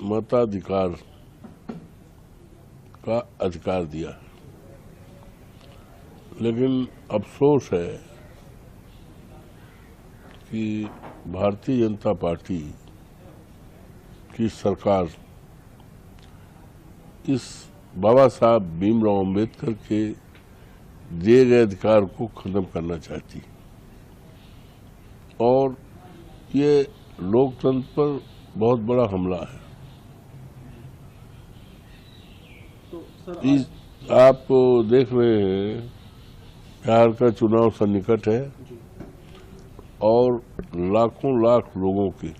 मताधिकार का अधिकार दिया है, लेकिन अफसोस है कि भारतीय जनता पार्टी की सरकार इस बाबा साहब भीमराव अंबेडकर के दिए गए अधिकार को खत्म करना चाहती और ये लोकतंत्र पर बहुत बड़ा हमला है। आप देख रहे हैं बिहार का चुनाव सन्निकट है और लाखों लाख लोगों के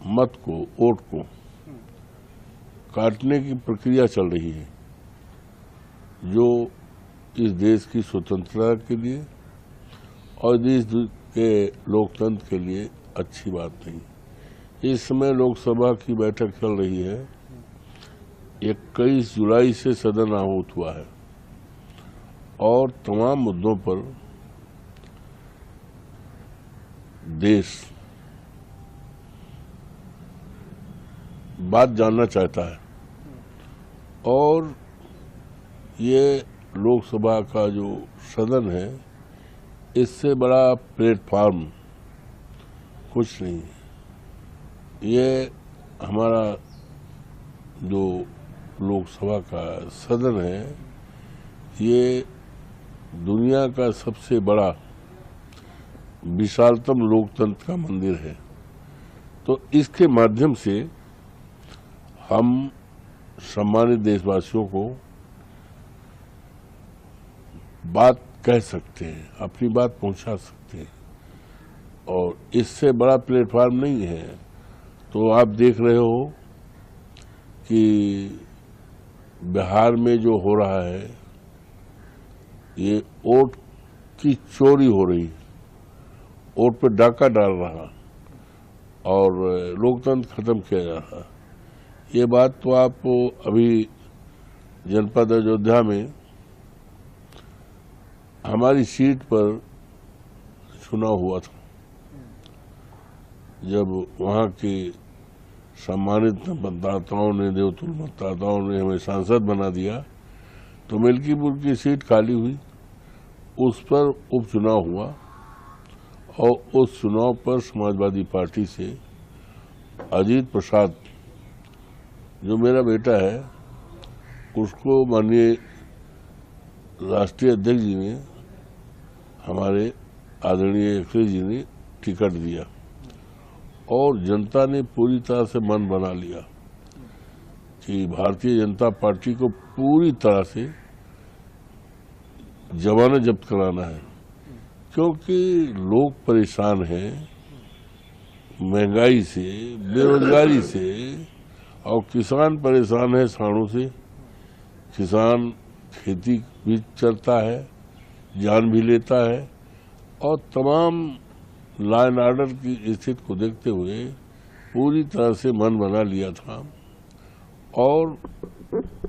मत को, वोट को काटने की प्रक्रिया चल रही है, जो इस देश की स्वतंत्रता के लिए और देश के लोकतंत्र के लिए अच्छी बात नहीं। इस समय लोकसभा की बैठक चल रही है। 21 जुलाई से सदन आहूत हुआ है और तमाम मुद्दों पर देश बात जानना चाहता है और ये लोकसभा का जो सदन है, इससे बड़ा प्लेटफॉर्म कुछ नहीं है। ये हमारा जो लोकसभा का सदन है, ये दुनिया का सबसे बड़ा विशालतम लोकतंत्र का मंदिर है। तो इसके माध्यम से हम सम्मानित देशवासियों को बात कह सकते हैं, अपनी बात पहुंचा सकते हैं और इससे बड़ा प्लेटफॉर्म नहीं है। तो आप देख रहे हो कि बिहार में जो हो रहा है, ये वोट की चोरी हो रही, वोट पे डाका डाल रहा और लोकतंत्र खत्म किया जा रहा। ये बात तो आप अभी जनपद अयोध्या में हमारी सीट पर चुनाव हुआ था, जब वहाँ के सम्मानित मतदाताओं ने, देवतुल मतदाताओं ने हमें सांसद बना दिया, तो मिल्कीपुर की सीट खाली हुई, उस पर उपचुनाव हुआ और उस चुनाव पर समाजवादी पार्टी से अजीत प्रसाद, जो मेरा बेटा है, उसको माननीय राष्ट्रीय अध्यक्ष जी ने, हमारे आदरणीय अखिलेश जी ने टिकट दिया और जनता ने पूरी तरह से मन बना लिया कि भारतीय जनता पार्टी को पूरी तरह से जमानत जब्त कराना है, क्योंकि लोग परेशान हैं महंगाई से, बेरोजगारी से और किसान परेशान है साड़ों से। किसान खेती भी चलता है, जान भी लेता है और तमाम लॉ एंड ऑर्डर की स्थिति को देखते हुए पूरी तरह से मन बना लिया था और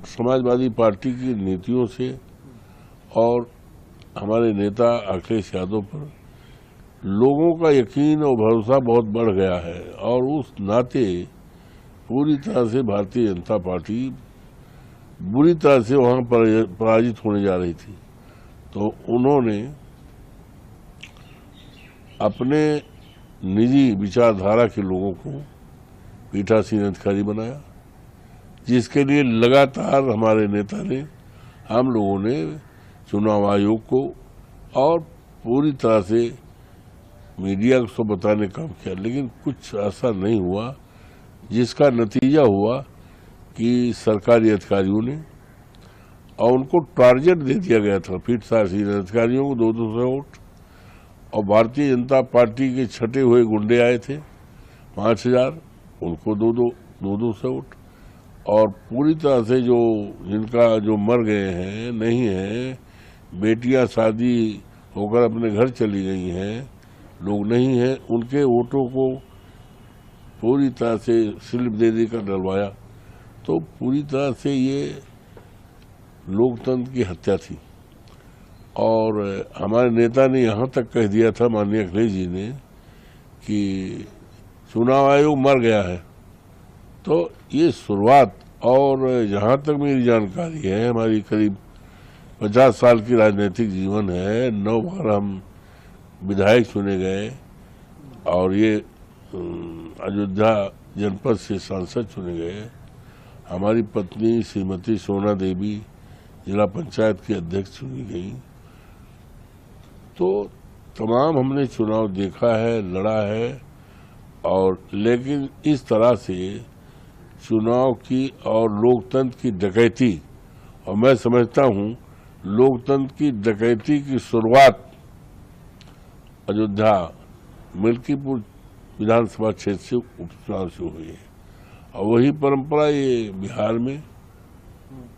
समाजवादी पार्टी की नीतियों से और हमारे नेता अखिलेश यादव पर लोगों का यकीन और भरोसा बहुत बढ़ गया है और उस नाते पूरी तरह से भारतीय जनता पार्टी बुरी तरह से वहां पराजित होने जा रही थी। तो उन्होंने अपने निजी विचारधारा के लोगों को पीठासीन अधिकारी बनाया, जिसके लिए लगातार हमारे नेता ने, हम लोगों ने चुनाव आयोग को और पूरी तरह से मीडिया को बताने का काम किया, लेकिन कुछ ऐसा नहीं हुआ, जिसका नतीजा हुआ कि सरकारी अधिकारियों ने, और उनको टारगेट दे दिया गया था, पीठासीन अधिकारियों को 200 वोट, और भारतीय जनता पार्टी के छटे हुए गुंडे आए थे 5000, उनको 200 वोट, और पूरी तरह से जो जिनका जो मर गए हैं, नहीं है, बेटियां शादी होकर अपने घर चली गई हैं, लोग नहीं हैं, उनके वोटों को पूरी तरह से स्लिप दे देकर डलवाया। तो पूरी तरह से ये लोकतंत्र की हत्या थी और हमारे नेता ने यहाँ तक कह दिया था, माननीय अखिलेश जी ने, कि चुनाव आयोग मर गया है तो ये शुरुआत, और जहाँ तक मेरी जानकारी है, हमारी करीब 50 साल की राजनीतिक जीवन है, 9 बार हम विधायक चुने गए और ये अयोध्या जनपद से सांसद चुने गए। हमारी पत्नी श्रीमती सोना देवी जिला पंचायत की अध्यक्ष चुनी गई। तो तमाम हमने चुनाव देखा है, लड़ा है, और लेकिन इस तरह से चुनाव की और लोकतंत्र की डकैती, और मैं समझता हूं लोकतंत्र की डकैती की शुरुआत अयोध्या मिल्कीपुर विधानसभा क्षेत्र से उपचुनाव से हुई है, और वही परंपरा ये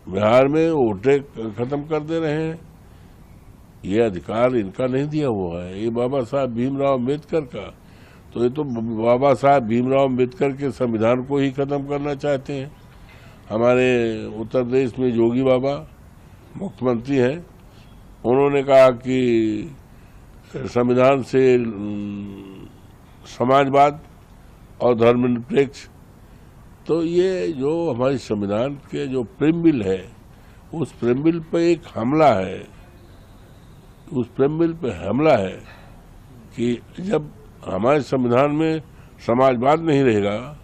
बिहार में वोटें खत्म कर दे रहे हैं। ये अधिकार इनका नहीं दिया हुआ है, ये बाबा साहब भीमराव अम्बेडकर का। तो ये तो बाबा साहब भीमराव अम्बेडकर के संविधान को ही खत्म करना चाहते हैं। हमारे उत्तर प्रदेश में योगी बाबा मुख्यमंत्री हैं, उन्होंने कहा कि संविधान से समाजवाद और धर्मनिरपेक्ष, तो ये जो हमारे संविधान के जो प्रेमबिल है, उस प्रेमबिल पे एक हमला है, उस प्रेमबिल पे हमला है कि जब हमारे संविधान में समाजवाद नहीं रहेगा,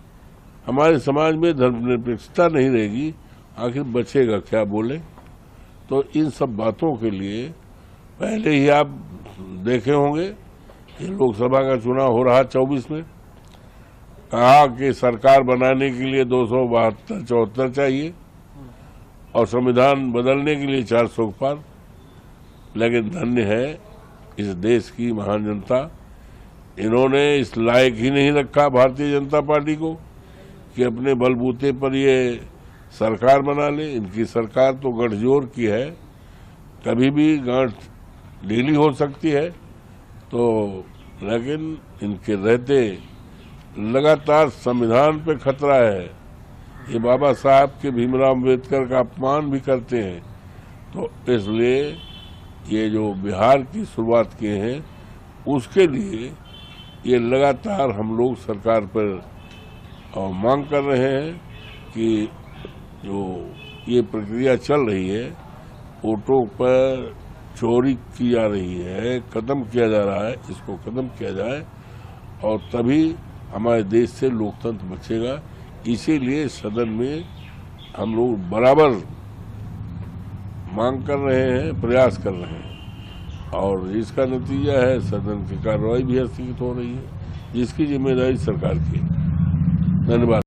हमारे समाज में धर्मनिरपेक्षता नहीं रहेगी, आखिर बचेगा क्या बोले। तो इन सब बातों के लिए पहले ही आप देखे होंगे कि लोकसभा का चुनाव हो रहा 24 में, कहा कि सरकार बनाने के लिए 272-74 चाहिए और संविधान बदलने के लिए 400 के पार। लेकिन धन्य है इस देश की महान जनता, इन्होंने इस लायक ही नहीं रखा भारतीय जनता पार्टी को कि अपने बलबूते पर ये सरकार बना ले। इनकी सरकार तो गठजोड़ की है, कभी भी गांठ ढीली हो सकती है। तो लेकिन इनके रहते लगातार संविधान पे खतरा है, ये बाबा साहब के भीमराव अम्बेडकर का अपमान भी करते हैं। तो इसलिए ये जो बिहार की शुरुआत किए हैं, उसके लिए ये लगातार हम लोग सरकार पर मांग कर रहे हैं कि जो ये प्रक्रिया चल रही है, वोटों पर चोरी की जा रही है, खत्म किया जा रहा है, इसको खत्म किया जाए और तभी हमारे देश से लोकतंत्र बचेगा। इसीलिए सदन में हम लोग बराबर मांग कर रहे हैं, प्रयास कर रहे हैं, और इसका नतीजा है सदन की कार्रवाई भी स्थगित हो रही है, जिसकी जिम्मेदारी सरकार की है। धन्यवाद।